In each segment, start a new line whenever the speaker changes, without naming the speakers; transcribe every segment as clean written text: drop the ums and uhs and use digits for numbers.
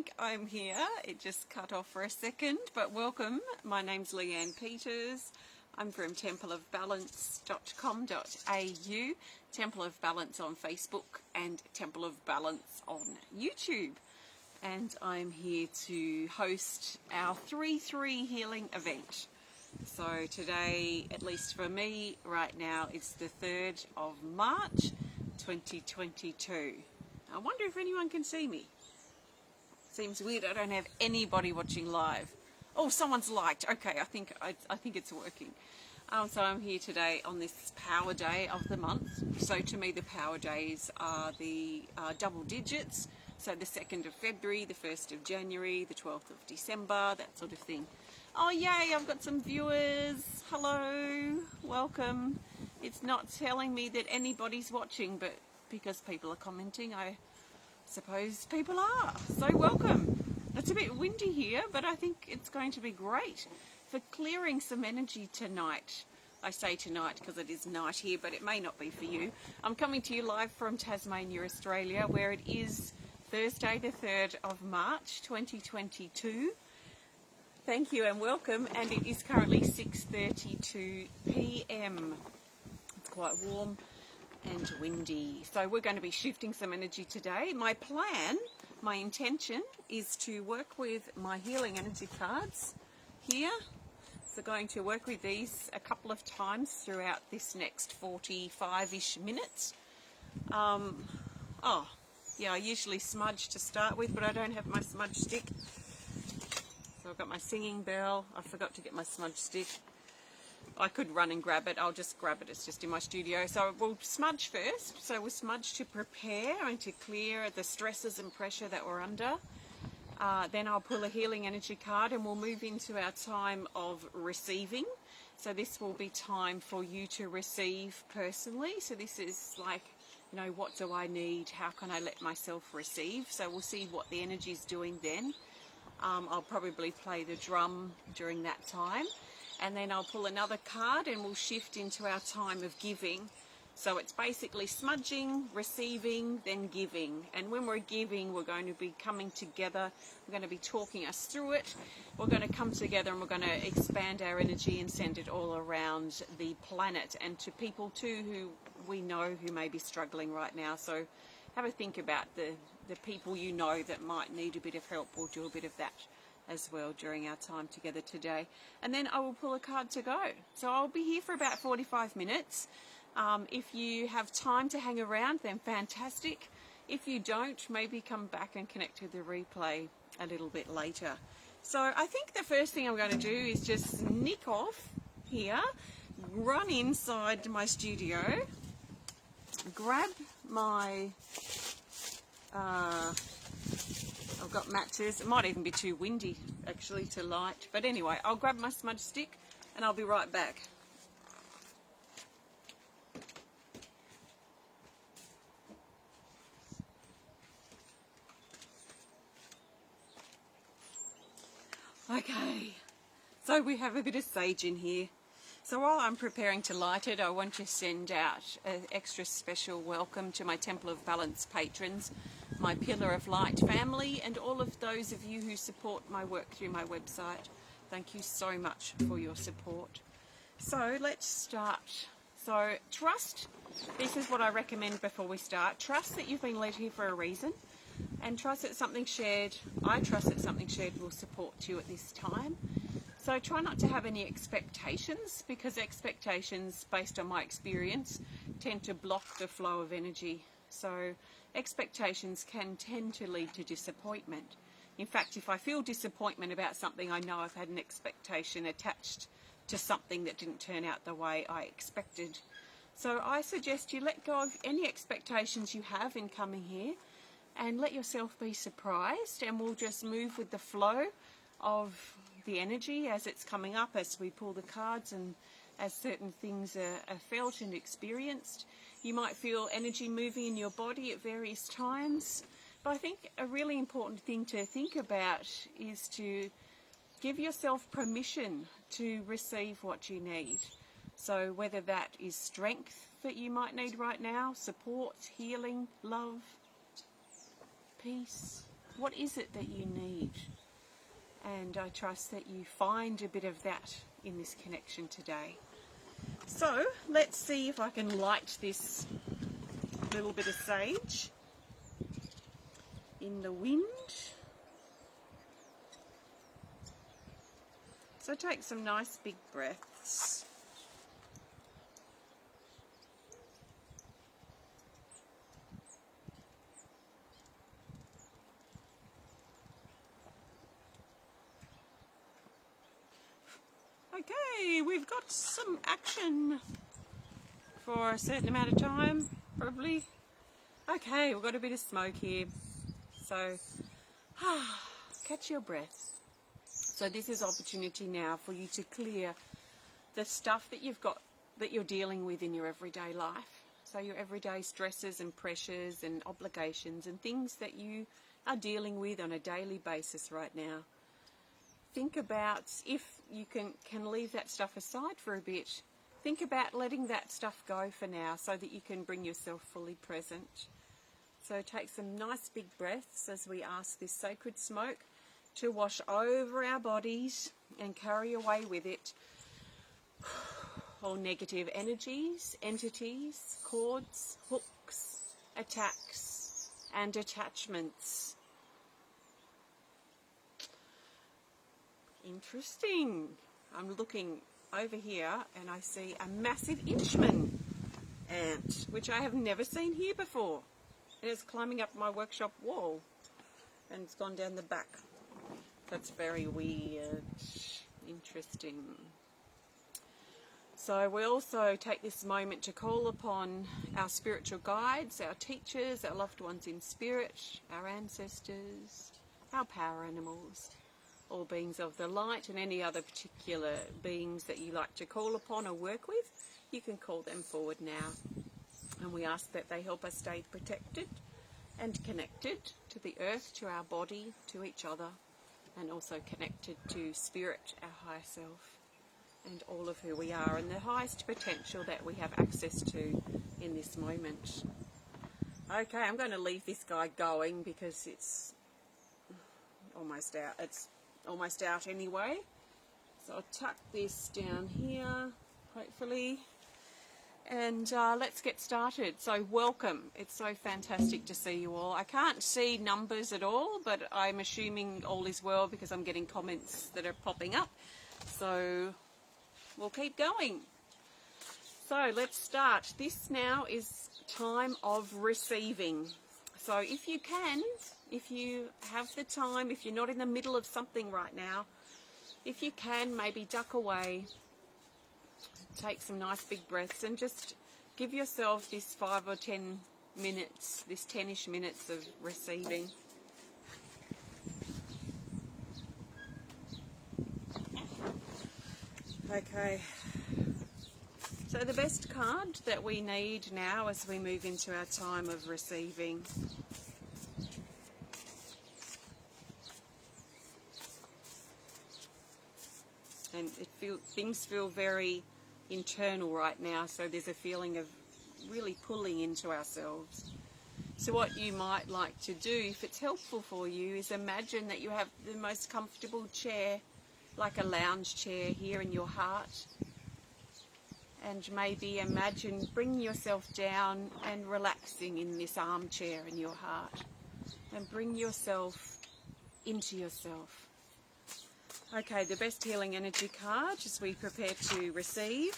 think I'm here. It just cut off for a second, but welcome. My name's Leanne Peters. I'm from templeofbalance.com.au, Temple of Balance on Facebook and Temple of Balance on YouTube. And I'm here to host our 3-3 healing event. So today, at least for me right now, it's the 3rd of March 2022. I wonder if anyone can see me. Seems weird, I don't have anybody watching live. Oh, someone's liked. Okay, I think it's working. So I'm here today on this power day of the month. So to me the power days are the double digits. So the 2nd of February, the 1st of January, the 12th of December, that sort of thing. Oh yay, I've got some viewers. Hello, welcome. It's not telling me that anybody's watching, but because people are commenting, I suppose people are. So welcome. It's a bit windy here, but I think it's going to be great for clearing some energy tonight. I say tonight because it is night here, but it may not be for you. I'm coming to you live from Tasmania, Australia, where it is Thursday the 3rd of March 2022. Thank you and welcome, and it is currently 6:32 p.m. It's quite warm and windy. So we're going to be shifting some energy today. My plan, my intention is to work with my healing energy cards here. So going to work with these a couple of times throughout this next 45-ish minutes. I usually smudge to start with, but I don't have my smudge stick. So I've got my singing bell. I forgot to get my smudge stick. I could run and grab it. I'll just grab it. It's just in my studio. So we'll smudge first. So we'll smudge to prepare and to clear the stresses and pressure that we're under. Then I'll pull a healing energy card and we'll move into our time of receiving. So this will be time for you to receive personally. So this is like, what do I need? How can I let myself receive? So we'll see what the energy is doing then. I'll probably play the drum during that time. And then I'll pull another card and we'll shift into our time of giving. So it's basically smudging, receiving, then giving. And when we're giving, we're going to be coming together. We're going to be talking us through it. We're going to come together and we're going to expand our energy and send it all around the planet and to people too who we know who may be struggling right now. So have a think about the people you know that might need a bit of help. We'll do a bit of that as well during our time together today. And then I will pull a card to go. So I'll be here for about 45 minutes. If you have time to hang around, then fantastic. If you don't, maybe come back and connect to the replay a little bit later. So I think the first thing I'm going to do is just nick off here, run inside my studio, grab my I've got matches. It might even be too windy actually to light, but anyway, I'll grab my smudge stick and I'll be right back. Okay, so we have a bit of sage in here. So while I'm preparing to light it, I want to send out an extra special welcome to my Temple of Balance patrons, my Pillar of Light family, and all of those of you who support my work through my website. Thank you so much for your support. So let's start. So trust, this is what I recommend before we start. Trust that you've been led here for a reason, and trust that something shared, I trust that something shared will support you at this time. So try not to have any expectations, because expectations, based on my experience, tend to block the flow of energy. So expectations can tend to lead to disappointment. In fact, if I feel disappointment about something, I know I've had an expectation attached to something that didn't turn out the way I expected. So I suggest you let go of any expectations you have in coming here and let yourself be surprised, and we'll just move with the flow of the energy as it's coming up, as we pull the cards and as certain things are felt and experienced. You might feel energy moving in your body at various times, but I think a really important thing to think about is to give yourself permission to receive what you need. So whether that is strength that you might need right now, support, healing, love, peace, What is it that you need? And I trust that you find a bit of that in this connection today. So let's see if I can light this little bit of sage in the wind. So take some nice big breaths. Okay, we've got some action for a certain amount of time, probably. Okay, we've got a bit of smoke here. So, catch your breath. So this is opportunity now for you to clear the stuff that you've got, that you're dealing with in your everyday life. So your everyday stresses and pressures and obligations and things that you are dealing with on a daily basis right now. Think about, if you can leave that stuff aside for a bit, think about letting that stuff go for now so that you can bring yourself fully present. So take some nice big breaths as we ask this sacred smoke to wash over our bodies and carry away with it all negative energies, entities, cords, hooks, attacks and attachments. Interesting. I'm looking over here and I see a massive Inchman ant, which I have never seen here before. It is climbing up my workshop wall and it's gone down the back. That's very weird. Interesting. So we also take this moment to call upon our spiritual guides, our teachers, our loved ones in spirit, our ancestors, our power animals, all beings of the light, and any other particular beings that you like to call upon or work with. You can call them forward now. And we ask that they help us stay protected and connected to the earth, to our body, to each other, and also connected to spirit, our higher self, and all of who we are, and the highest potential that we have access to in this moment. Okay, I'm going to leave this guy going because it's almost out. It's almost out anyway. So I'll tuck this down here, hopefully. And let's get started. So welcome. It's so fantastic to see you all. I can't see numbers at all, but I'm assuming all is well because I'm getting comments that are popping up. So we'll keep going. So let's start. This now is time of receiving. So if you can, if you have the time, if you're not in the middle of something right now, if you can, maybe duck away, take some nice big breaths and just give yourself this 5 or 10 minutes, this 10-ish minutes of receiving. Okay, so the best card that we need now as we move into our time of receiving . And things feel very internal right now, so there's a feeling of really pulling into ourselves. So what you might like to do, if it's helpful for you, is imagine that you have the most comfortable chair, like a lounge chair here in your heart, and maybe imagine bringing yourself down and relaxing in this armchair in your heart, and bring yourself into yourself. Okay, the best healing energy card as we prepare to receive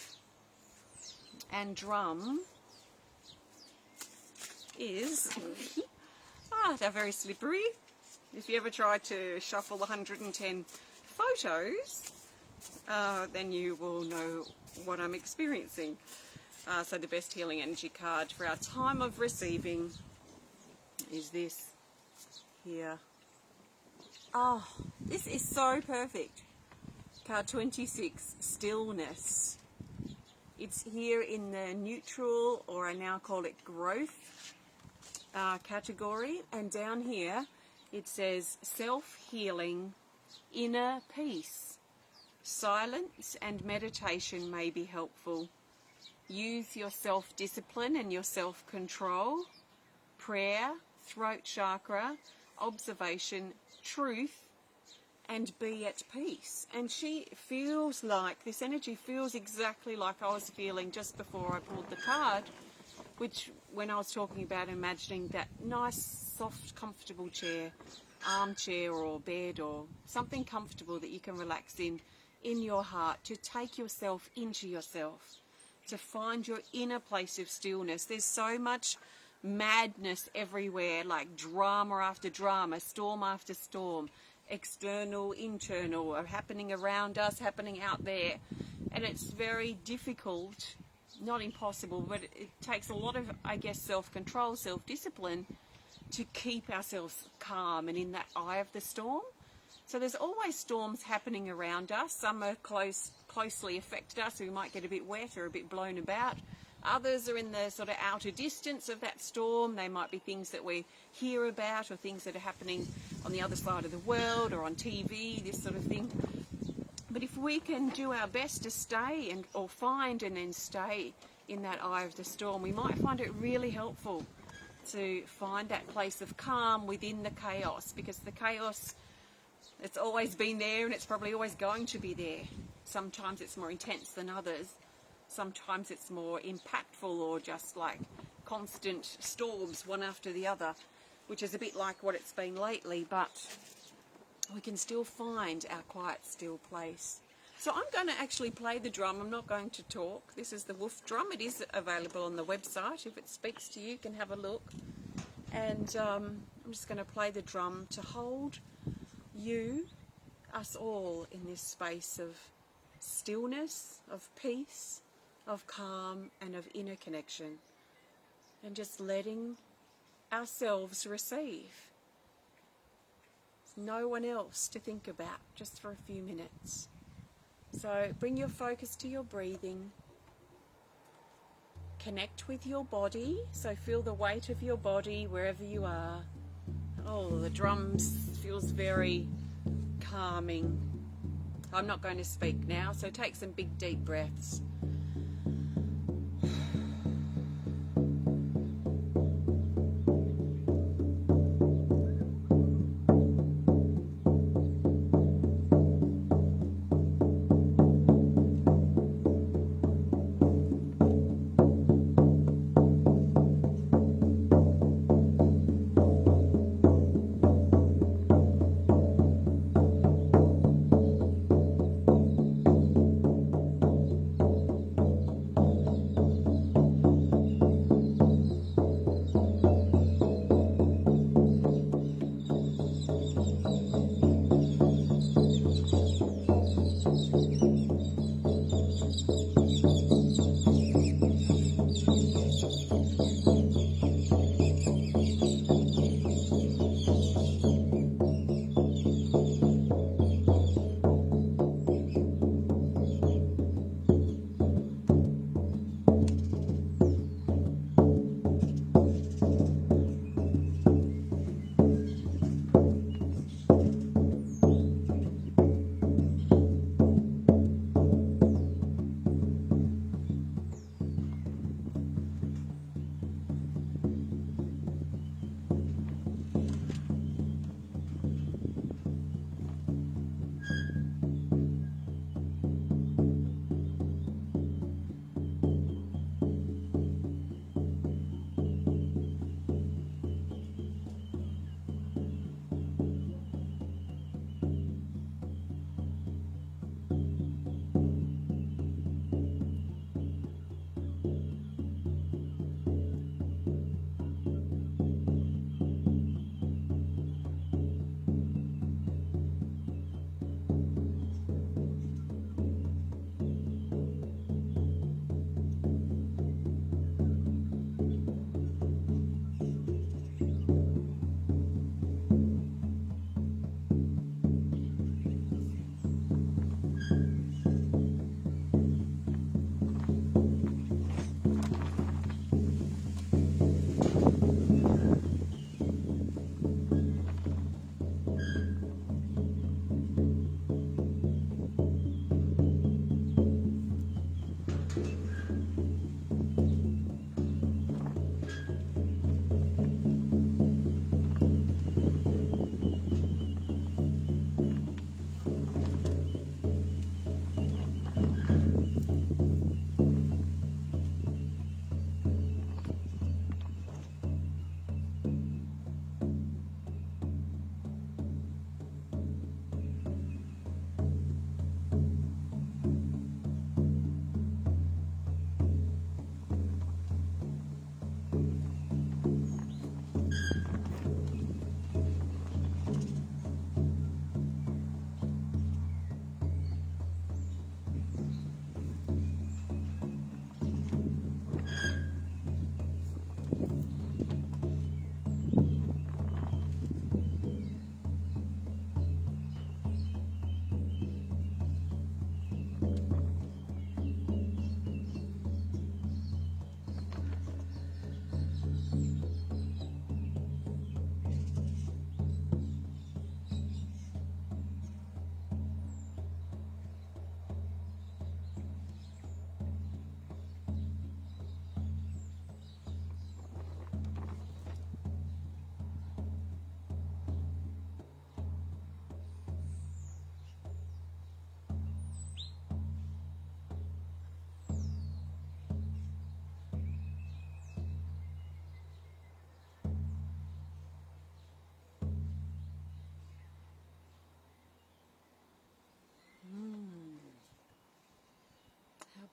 and drum is, they're very slippery. If you ever try to shuffle 110 photos, then you will know what I'm experiencing. So the best healing energy card for our time of receiving is this here. Oh, this is so perfect. Card 26, Stillness. It's here in the neutral, or I now call it growth, category. And down here it says self-healing, inner peace. Silence and meditation may be helpful. Use your self-discipline and your self-control. Prayer, throat chakra, observation, truth, and be at peace. And she feels like, this energy feels exactly like I was feeling just before I pulled the card, which when I was talking about imagining that nice, soft, comfortable chair, armchair or bed or something comfortable that you can relax in your heart, to take yourself into yourself, to find your inner place of stillness. There's so much madness everywhere, like drama after drama, storm after storm, external, internal, are happening around us, happening out there. And it's very difficult, not impossible, but it takes a lot of, I guess, self-control, self-discipline to keep ourselves calm and in that eye of the storm. So there's always storms happening around us. Some are closely affected us, so we might get a bit wet or a bit blown about. Others are in the sort of outer distance of that storm. They might be things that we hear about or things that are happening on the other side of the world or on TV, this sort of thing. But if we can do our best to stay or find and then stay in that eye of the storm, we might find it really helpful to find that place of calm within the chaos, because the chaos, it's always been there and it's probably always going to be there. Sometimes it's more intense than others. Sometimes it's more impactful or just like constant storms one after the other, which is a bit like what it's been lately, but we can still find our quiet, still place. So I'm going to actually play the drum. I'm not going to talk. This is the Woof drum. It is available on the website. If it speaks to you, you can have a look. And I'm just going to play the drum to hold you, us all, in this space of stillness, of peace, of calm, and of inner connection, and just letting ourselves receive. There's no one else to think about, just for a few minutes. So bring your focus to your breathing. Connect with your body, so feel the weight of your body wherever you are. Oh, the drums feels very calming. I'm not going to speak now, so take some big deep breaths.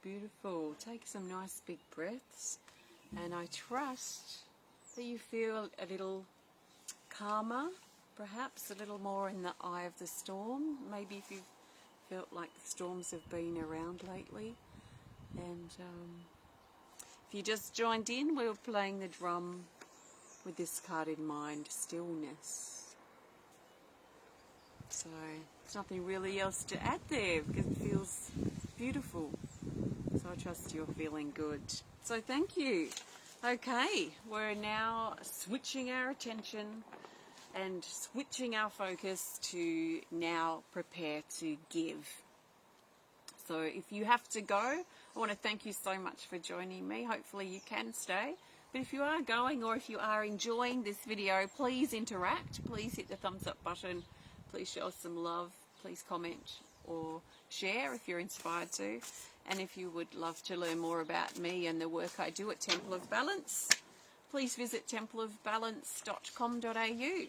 beautiful. Take some nice big breaths, and I trust that you feel a little calmer, perhaps a little more in the eye of the storm. Maybe if you've felt like the storms have been around lately. And if you just joined in, we were playing the drum with this card in mind, stillness. So there's nothing really else to add there because it feels beautiful. So I trust you're feeling good. So thank you. Okay, we're now switching our attention and switching our focus to now prepare to give. So if you have to go, I want to thank you so much for joining me. Hopefully you can stay. But if you are going, or if you are enjoying this video, please interact. Please hit the thumbs up button. Please show us some love. Please comment or share if you're inspired to. And if you would love to learn more about me and the work I do at Temple of Balance, please visit templeofbalance.com.au.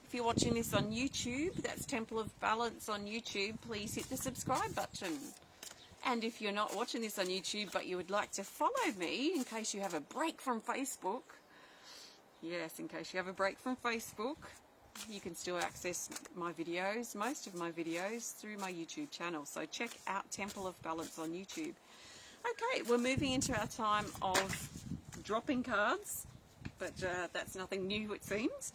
If you're watching this on YouTube, that's Temple of Balance on YouTube, please hit the subscribe button. And if you're not watching this on YouTube but you would like to follow me in case you have a break from Facebook, yes, in case you have a break from Facebook, you can still access my videos, most of my videos, through my YouTube channel. So check out Temple of Balance on YouTube. Okay, we're moving into our time of dropping cards, but that's nothing new, it seems.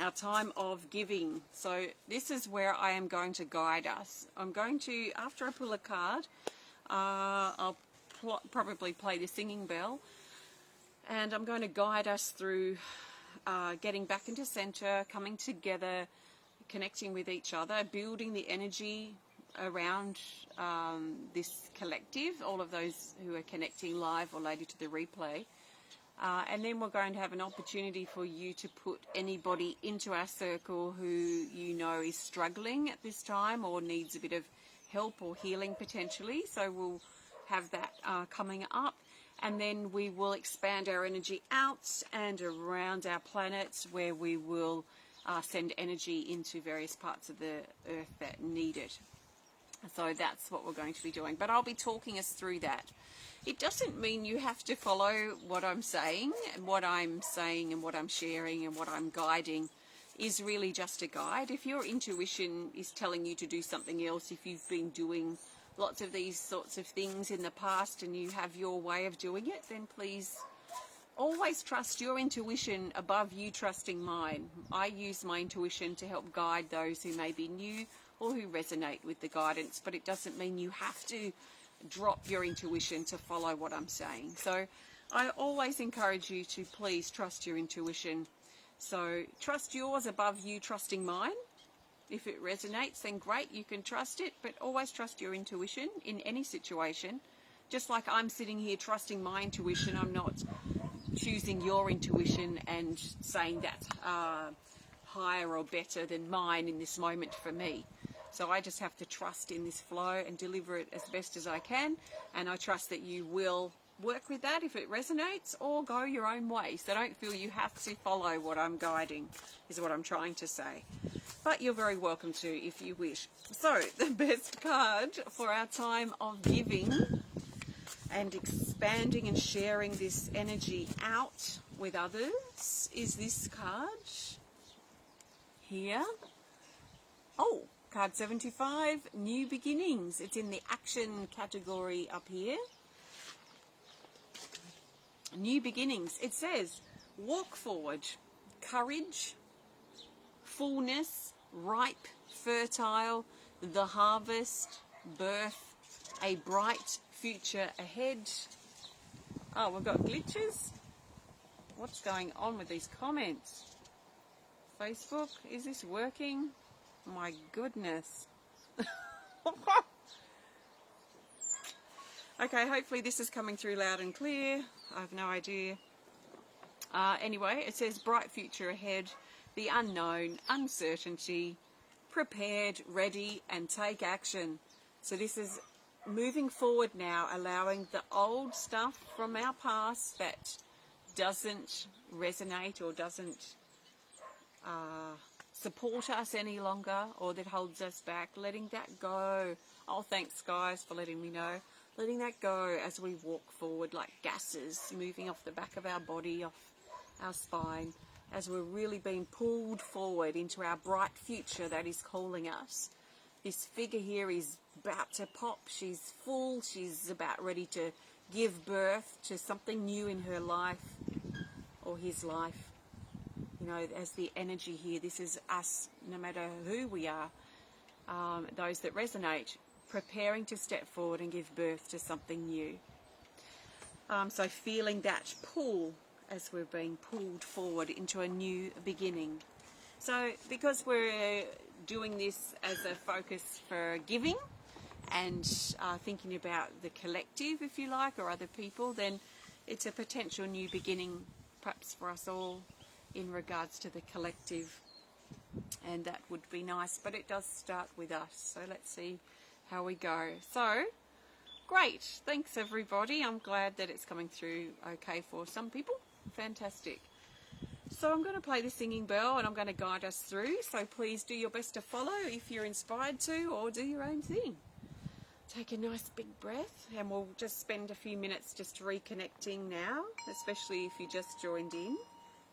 Our time of giving. So this is where I am going to guide us. I'm going to, after I pull a card, I'll probably play the singing bell, and I'm going to guide us through getting back into center, coming together, connecting with each other, building the energy around this collective, all of those who are connecting live or later to the replay. And then we're going to have an opportunity for you to put anybody into our circle who you know is struggling at this time or needs a bit of help or healing potentially. So we'll have that coming up. And then we will expand our energy out and around our planet, where we will send energy into various parts of the earth that need it. So that's what we're going to be doing. But I'll be talking us through that. It doesn't mean you have to follow what I'm saying, and what I'm sharing and what I'm guiding is really just a guide. If your intuition is telling you to do something else, if you've been doing lots of these sorts of things in the past and you have your way of doing it, then please always trust your intuition above you trusting mine. I use my intuition to help guide those who may be new or who resonate with the guidance, but it doesn't mean you have to drop your intuition to follow what I'm saying. So I always encourage you to please trust your intuition. So trust yours above you trusting mine. If it resonates, then great, you can trust it, but always trust your intuition in any situation. Just like I'm sitting here trusting my intuition, I'm not choosing your intuition and saying that's higher or better than mine in this moment for me. So I just have to trust in this flow and deliver it as best as I can, and I trust that you will work with that if it resonates, or go your own way. So don't feel you have to follow what I'm guiding, is what I'm trying to say. But you're very welcome to if you wish. So the best card for our time of giving and expanding and sharing this energy out with others is this card here. Oh, card 75, New Beginnings. It's in the action category up here. New Beginnings. It says, walk forward, courage, fullness, ripe, fertile, the harvest, birth, a bright future ahead. Oh, we've got glitches. What's going on with these comments? Facebook, is this working? My goodness. Okay, hopefully this is coming through loud and clear. I have no idea. Anyway, it says bright future ahead, the unknown, uncertainty, prepared, ready, and take action. So this is moving forward now, allowing the old stuff from our past that doesn't resonate or doesn't support us any longer, or that holds us back, letting that go. Oh, thanks guys for letting me know. Letting that go as we walk forward like gases moving off the back of our body, off our spine, as we're really being pulled forward into our bright future that is calling us. This figure here is about to pop. She's full. She's about ready to give birth to something new in her life or his life. You know, as the energy here, this is us, no matter who we are, those that resonate, preparing to step forward and give birth to something new. So feeling that pull as we're being pulled forward into a new beginning. So because we're doing this as a focus for giving and thinking about the collective, if you like, or other people, then it's a potential new beginning perhaps for us all in regards to the collective, and that would be nice, but it does start with us. So let's see how we go. So great, thanks everybody. I'm glad that it's coming through okay for some people. Fantastic. So I'm going to play the singing bell and I'm going to guide us through, so please do your best to follow if you're inspired to, or do your own thing. Take a nice big breath, and we'll just spend a few minutes just reconnecting now, especially if you just joined in.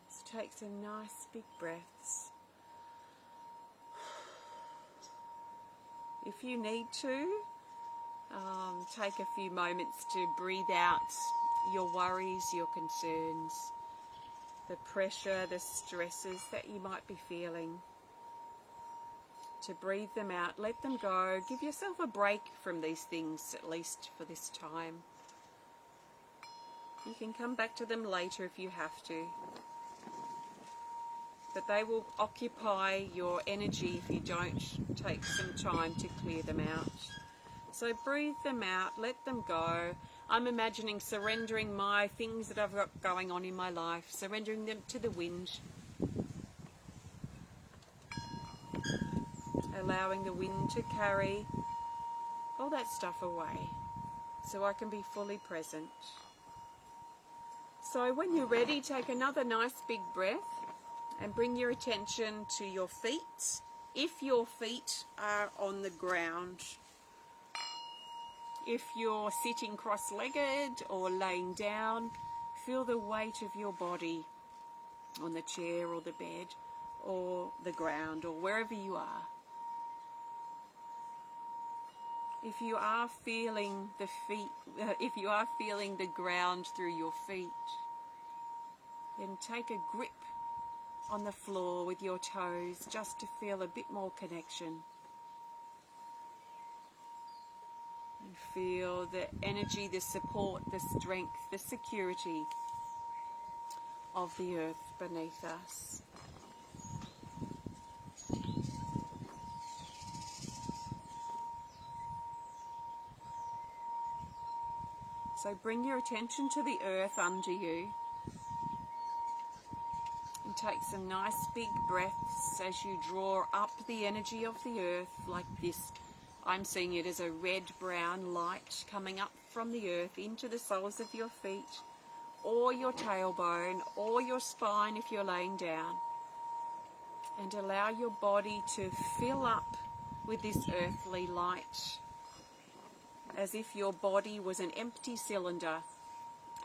So take some nice big breaths. If you need to, take a few moments to breathe out your worries, your concerns, the pressure, the stresses that you might be feeling. To breathe them out, let them go. Give yourself a break from these things, at least for this time. You can come back to them later if you have to, but they will occupy your energy if you don't take some time to clear them out. So breathe them out, let them go. I'm imagining surrendering my things that I've got going on in my life, surrendering them to the wind, allowing the wind to carry all that stuff away so I can be fully present. So when you're ready, take another nice big breath and bring your attention to your feet. If your feet are on the ground, if you're sitting cross-legged or laying down, feel the weight of your body on the chair or the bed or the ground or wherever you are. If you are feeling the ground through your feet, then take a grip on the floor with your toes just to feel a bit more connection. And feel the energy, the support, the strength, the security of the earth beneath us. So bring your attention to the earth under you and take some nice big breaths as you draw up the energy of the earth like this. I'm seeing it as a red-brown light coming up from the earth into the soles of your feet or your tailbone or your spine if you're laying down. And allow your body to fill up with this earthly light, as if your body was an empty cylinder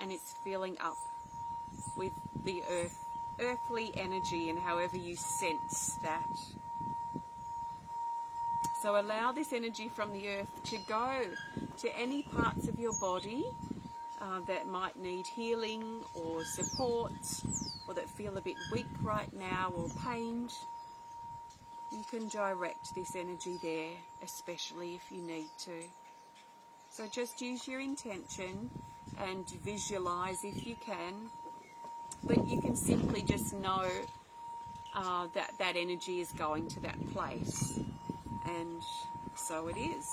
and it's filling up with the earthly energy, and however you sense that. So allow this energy from the earth to go to any parts of your body that might need healing or support, or that feel a bit weak right now or pained. You can direct this energy there, especially if you need to. So just use your intention and visualize if you can, but you can simply just know that energy is going to that place, and so it is.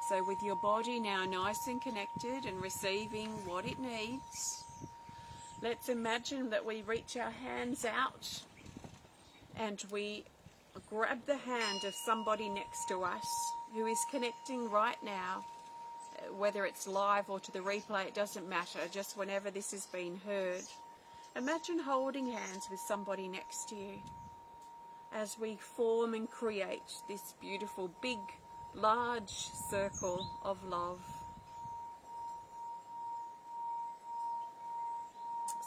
So with your body now nice and connected and receiving what it needs, let's imagine that we reach our hands out and we grab the hand of somebody next to us who is connecting right now, whether it's live or to the replay, it doesn't matter, just whenever this is being heard. Imagine holding hands with somebody next to you as we form and create this beautiful, big, large circle of love.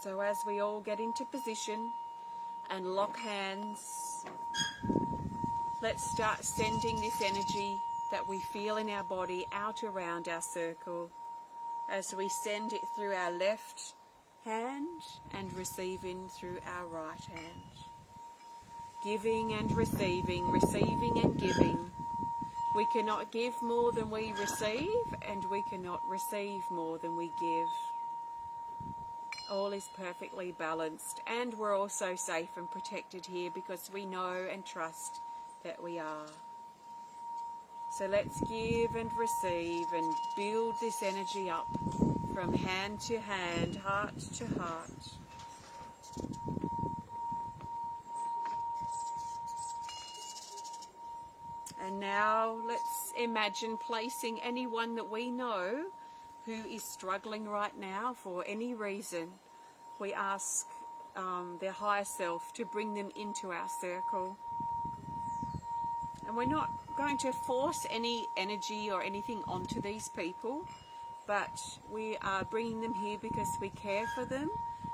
So as we all get into position and lock hands, let's start sending this energy that we feel in our body out around our circle as we send it through our left hand and receiving through our right hand. Giving and receiving, receiving and giving. We cannot give more than we receive, and we cannot receive more than we give. All is perfectly balanced, and we're also safe and protected here because we know and trust that we are. So let's give and receive and build this energy up from hand to hand, heart to heart. And now let's imagine placing anyone that we know who is struggling right now for any reason. We ask their higher self to bring them into our circle. And we're not going to force any energy or anything onto these people, but we are bringing them here because we care for them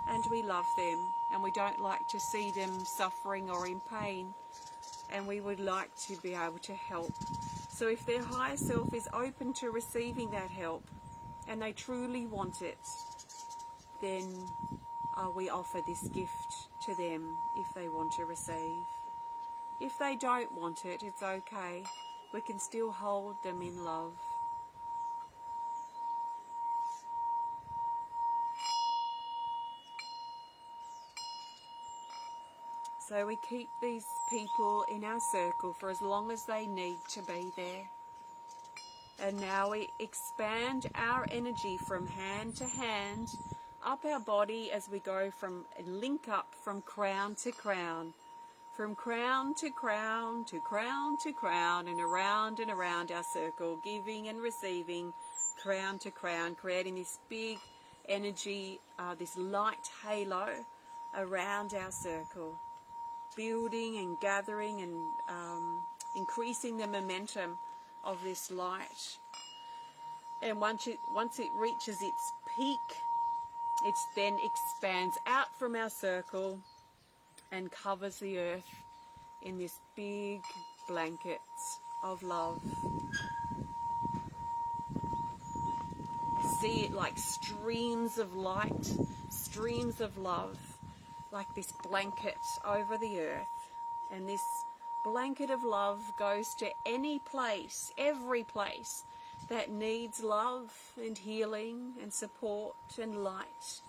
and we love them, and we don't like to see them suffering or in pain, and we would like to be able to help. So if their higher self is open to receiving that help and they truly want it, then we offer this gift to them if they want to receive. If they don't want it, it's okay. We can still hold them in love. So we keep these people in our circle for as long as they need to be there. And now we expand our energy from hand to hand, up our body as we go from link up from crown to crown. From crown to crown to crown to crown, and around our circle, giving and receiving, crown to crown, creating this big energy, this light halo around our circle, building and gathering and increasing the momentum of this light. And once it reaches its peak, it then expands out from our circle and covers the earth in this big blanket of love. See it like streams of light, streams of love, like this blanket over the earth. And this blanket of love goes to any place, every place that needs love and healing and support and light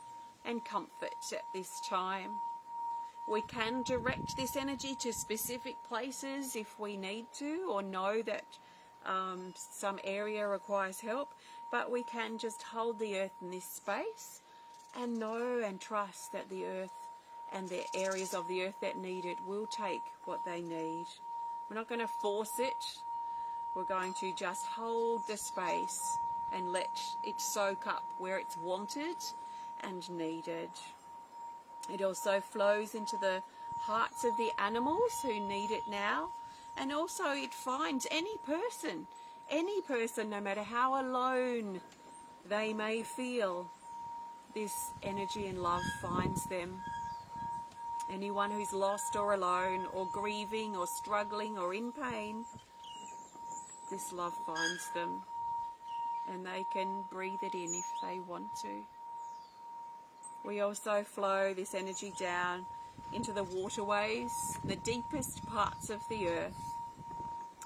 and comfort at this time. We can direct this energy to specific places if we need to, or know that some area requires help, but we can just hold the earth in this space and know and trust that the earth and the areas of the earth that need it will take what they need. We're not going to force it. We're going to just hold the space and let it soak up where it's wanted and needed. It also flows into the hearts of the animals who need it now, and also it finds any person, no matter how alone they may feel, this energy and love finds them. Anyone who's lost or alone or grieving or struggling or in pain, this love finds them, and they can breathe it in if they want to. We also flow this energy down into the waterways, the deepest parts of the earth,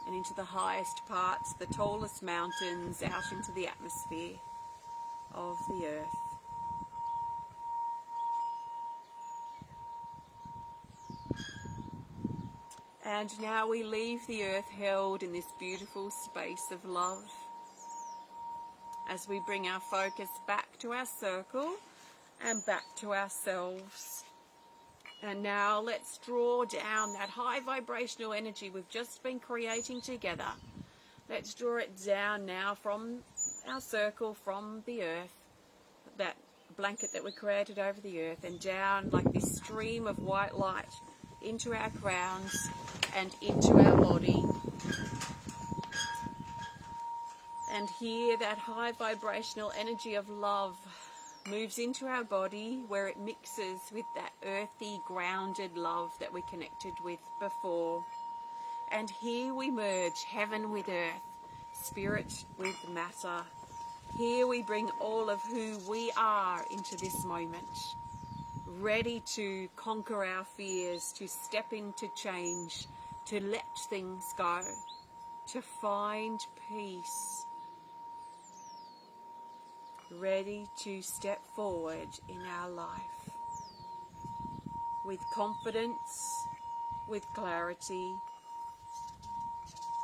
and into the highest parts, the tallest mountains, out into the atmosphere of the earth. And now we leave the earth held in this beautiful space of love as we bring our focus back to our circle and back to ourselves. And now let's draw down that high vibrational energy we've just been creating together. Let's draw it down now from our circle, from the earth, that blanket that we created over the earth and down like this stream of white light into our crowns and into our body. And here that high vibrational energy of love moves into our body where it mixes with that earthy, grounded love that we connected with before. And here we merge heaven with earth, spirit with matter. Here we bring all of who we are into this moment, ready to conquer our fears, to step into change, to let things go, to find peace, ready to step forward in our life with confidence, with clarity,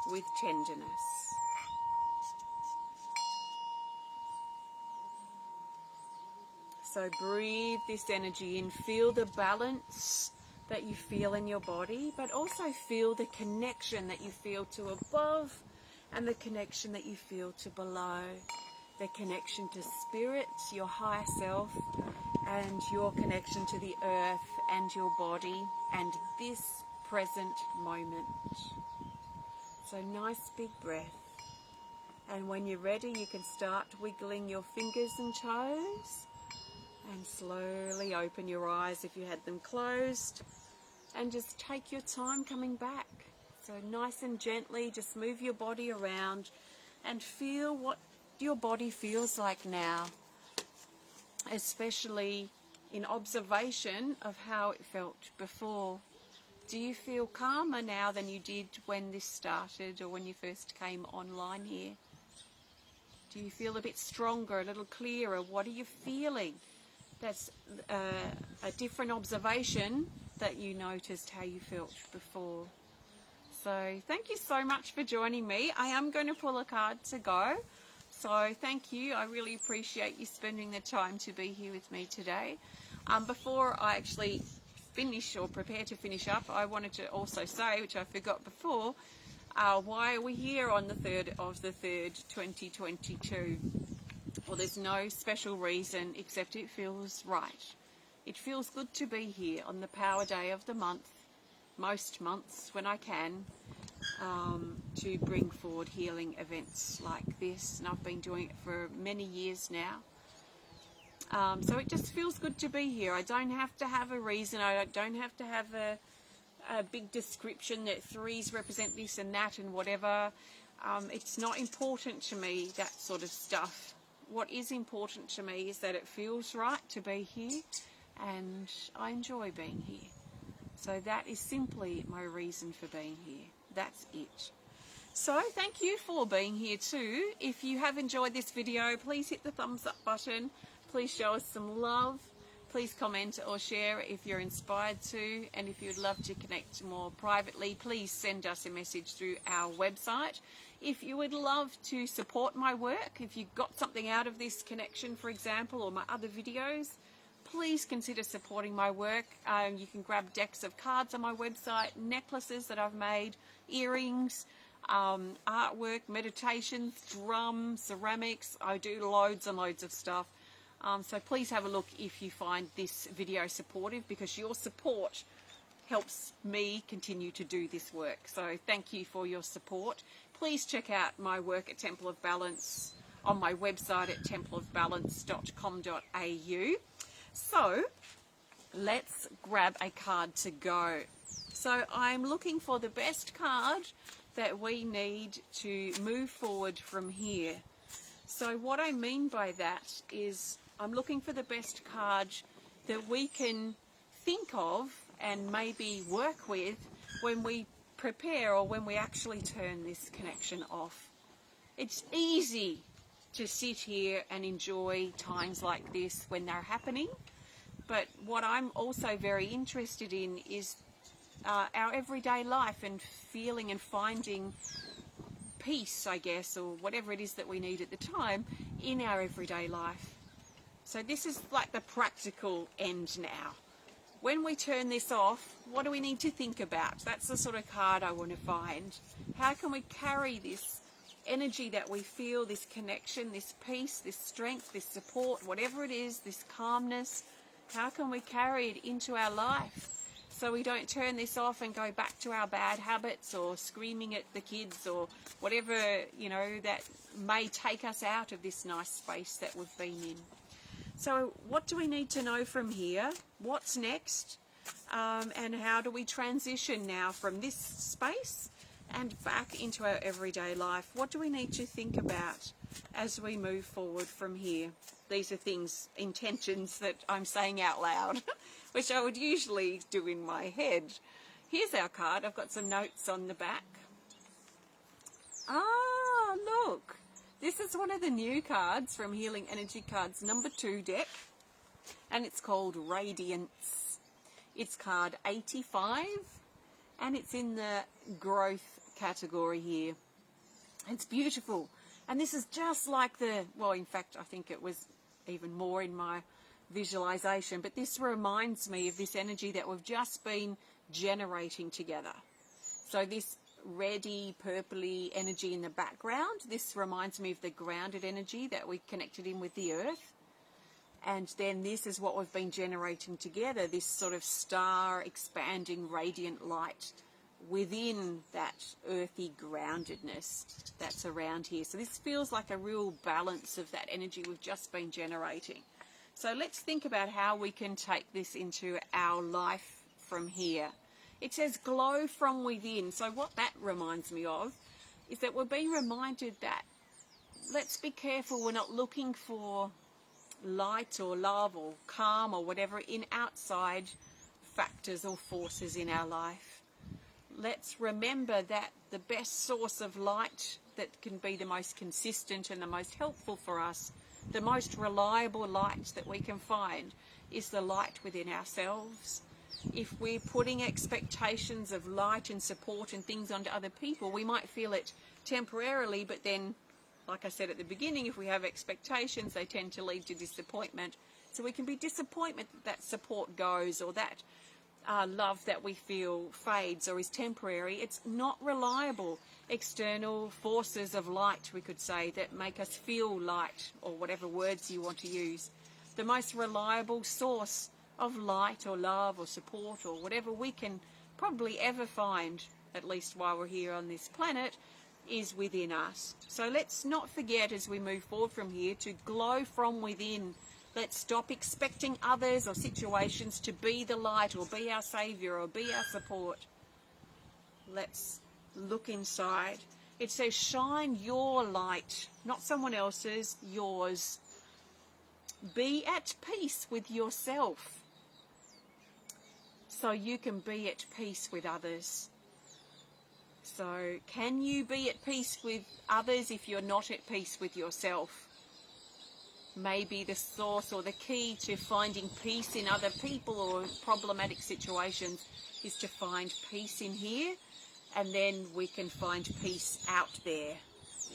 with tenderness. So breathe this energy and feel the balance that you feel in your body, but also feel the connection that you feel to above and the connection that you feel to below. The connection to spirit, your higher self, and your connection to the earth and your body and this present moment. So nice big breath. And when you're ready, you can start wiggling your fingers and toes. And slowly open your eyes if you had them closed. And just take your time coming back. So nice and gently, just move your body around and feel what your body feels like now. Especially in observation of how it felt before. Do you feel calmer now than you did when this started or when you first came online here? Do you feel a bit stronger, a little clearer? What are you feeling? That's a different observation that you noticed how you felt before. So thank you so much for joining me. I am going to pull a card to go. So thank you. I really appreciate you spending the time to be here with me today. Before I actually finish or prepare to finish up, I wanted to also say, which I forgot before, why are we here on the 3rd of the 3rd, 2022? Well, there's no special reason except it feels right. It feels good to be here on the power day of the month, most months when I can, to bring forward healing events like this. And I've been doing it for many years now. So it just feels good to be here. I don't have to have a reason. I don't have to have a big description that 3s represent this and that and whatever. It's not important to me, that sort of stuff. What is important to me is that it feels right to be here and I enjoy being here. So that is simply my reason for being here. That's it. So thank you for being here too. If you have enjoyed this video, please hit the thumbs up button. Please show us some love. Please comment or share if you're inspired to. And if you'd love to connect more privately, please send us a message through our website. If you would love to support my work, if you got something out of this connection, for example, or my other videos, please consider supporting my work. You can grab decks of cards on my website, necklaces that I've made, earrings, artwork, meditations, drums, ceramics. I do loads and loads of stuff. So please have a look if you find this video supportive, because your support helps me continue to do this work. So thank you for your support. Please check out my work at Temple of Balance on my website at templeofbalance.com.au. So let's grab a card to go. So I'm looking for the best card that we need to move forward from here. So what I mean by that is I'm looking for the best card that we can think of and maybe work with when we prepare or when we actually turn this connection off. It's easy to sit here and enjoy times like this when they're happening, but what I'm also very interested in is our everyday life and feeling and finding peace, I guess, or whatever it is that we need at the time in our everyday life. So this is like the practical end now. When we turn this off, what do we need to think about? That's the sort of card I want to find. How can we carry this energy that we feel, this connection, this peace, this strength, this support, whatever it is, this calmness, how can we carry it into our life so we don't turn this off and go back to our bad habits or screaming at the kids or whatever, you know, that may take us out of this nice space that we've been in. So what do we need to know from here? What's next? And how do we transition now from this space and back into our everyday life? What do we need to think about as we move forward from here? These are things, intentions that I'm saying out loud, which I would usually do in my head. Here's our card. I've got some notes on the back. Ah, look. This is one of the new cards from Healing Energy Cards number 2 deck, and it's called Radiance. It's card 85, and it's in the growth category here. It's beautiful. And this is just like the, well, in fact, I think it was even more in my visualization, but this reminds me of this energy that we've just been generating together. So this reddy, purpley energy in the background, this reminds me of the grounded energy that we connected in with the earth. And then this is what we've been generating together, this sort of star expanding radiant light within that earthy groundedness that's around here. So this feels like a real balance of that energy we've just been generating. So let's think about how we can take this into our life from here. It says glow from within. So what that reminds me of is that we're being reminded that let's be careful we're not looking for light or love or calm or whatever in outside factors or forces in our life. Let's remember that the best source of light that can be the most consistent and the most helpful for us, the most reliable light that we can find, is the light within ourselves. If we're putting expectations of light and support and things onto other people, we might feel it temporarily, but then, like I said at the beginning, if we have expectations, they tend to lead to disappointment. So we can be disappointed that support goes, or that love that we feel fades or is temporary. It's not reliable. External forces of light, we could say, that make us feel light, or whatever words you want to use. The most reliable source of light or love or support or whatever we can probably ever find, at least while we're here on this planet, is within us. So let's not forget as we move forward from here to glow from within. Let's stop expecting others or situations to be the light or be our saviour or be our support. Let's look inside. It says shine your light, not someone else's, yours. Be at peace with yourself so you can be at peace with others. So can you be at peace with others if you're not at peace with yourself? Maybe the source or the key to finding peace in other people or problematic situations is to find peace in here, and then we can find peace out there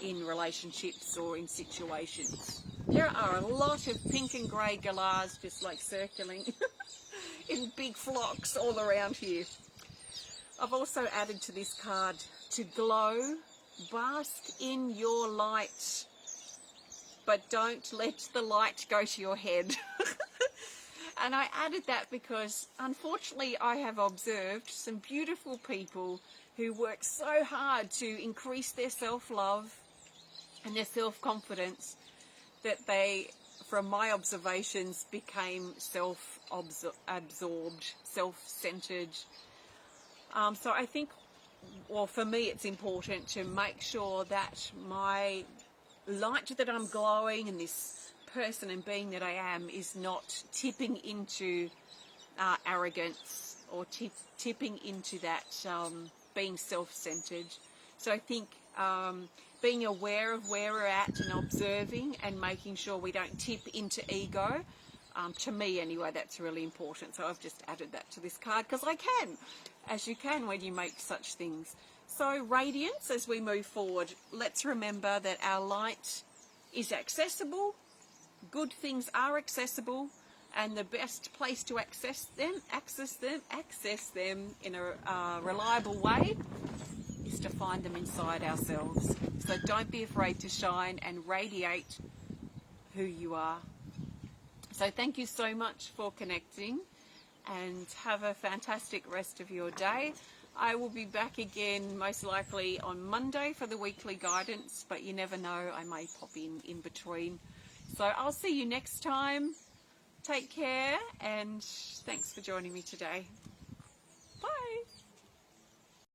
in relationships or in situations. There are a lot of pink and grey galahs just like circling in big flocks all around here. I've also added to this card to glow, bask in your light, but don't let the light go to your head. And I added that because unfortunately I have observed some beautiful people who work so hard to increase their self-love and their self-confidence that they, from my observations, became self-absorbed, self-centered. So I think, well, for me it's important to make sure that my light that I'm glowing and this person and being that I am is not tipping into arrogance or tipping into that being self-centered. So I think being aware of where we're at and observing and making sure we don't tip into ego, to me anyway, that's really important. So I've just added that to this card because I can, as you can when you make such things. So radiance, as we move forward, let's remember that our light is accessible, good things are accessible, and the best place to access them in a reliable way is is to find them inside ourselves. So don't be afraid to shine and radiate who you are. So thank you so much for connecting, and have a fantastic rest of your day. I will be back again most likely on Monday for the weekly guidance, but you never know, I may pop in between. So I'll see you next time. Take care, and thanks for joining me today.